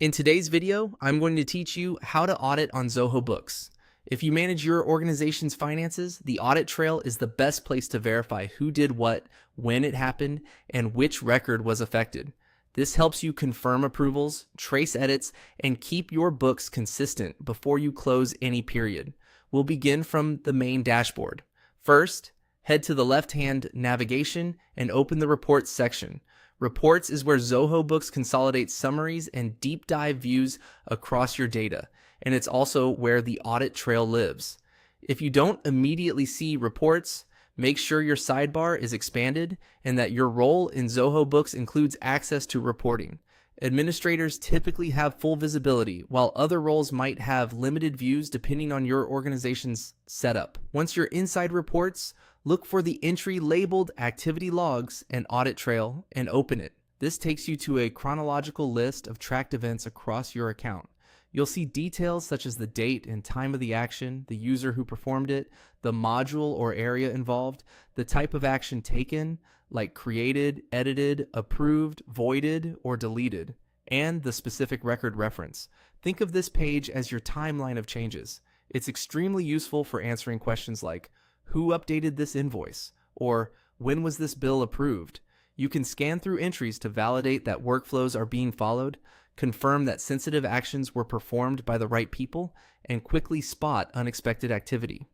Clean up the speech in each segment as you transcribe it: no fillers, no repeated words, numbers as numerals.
In today's video, I'm going to teach you how to audit on Zoho Books. If you manage your organization's finances, the audit trail is the best place to verify who did what, when it happened, and which record was affected. This helps you confirm approvals, trace edits, and keep your books consistent before you close any period. We'll begin from the main dashboard. First, head to the left-hand navigation and open the Reports section. Reports is where Zoho Books consolidates summaries and deep dive views across your data, and it's also where the audit trail lives. If you don't immediately see reports, make sure your sidebar is expanded and that your role in Zoho Books includes access to reporting. Administrators typically have full visibility, while other roles might have limited views depending on your organization's setup. Once you're inside reports, look for the entry labeled Activity Logs and Audit Trail and open it. This takes you to a chronological list of tracked events across your account. You'll see details such as the date and time of the action, the user who performed it, the module or area involved, the type of action taken, like created, edited, approved, voided, or deleted, and the specific record reference. Think of this page as your timeline of changes. It's extremely useful for answering questions like, who updated this invoice? Or when was this bill approved? You can scan through entries to validate that workflows are being followed, confirm that sensitive actions were performed by the right people, and quickly spot unexpected activity.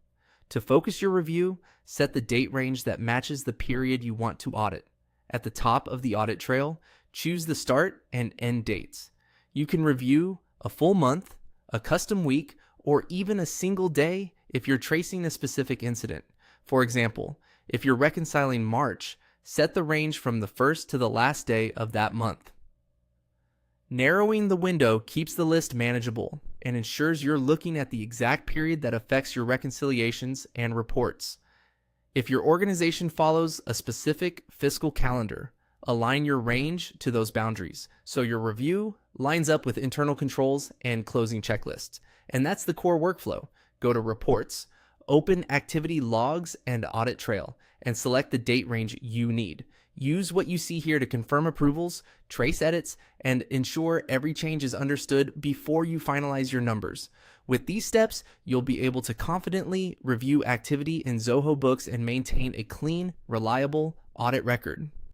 To focus your review, set the date range that matches the period you want to audit. At the top of the audit trail, choose the start and end dates. You can review a full month, a custom week, or even a single day if you're tracing a specific incident. For example, if you're reconciling March, set the range from the first to the last day of that month. Narrowing the window keeps the list manageable and ensures you're looking at the exact period that affects your reconciliations and reports. If your organization follows a specific fiscal calendar, align your range to those boundaries so your review lines up with internal controls and closing checklists. And that's the core workflow. Go to Reports, open Activity Logs and Audit Trail, and select the date range you need. Use what you see here to confirm approvals, trace edits, and ensure every change is understood before you finalize your numbers. With these steps, you'll be able to confidently review activity in Zoho Books and maintain a clean, reliable audit record.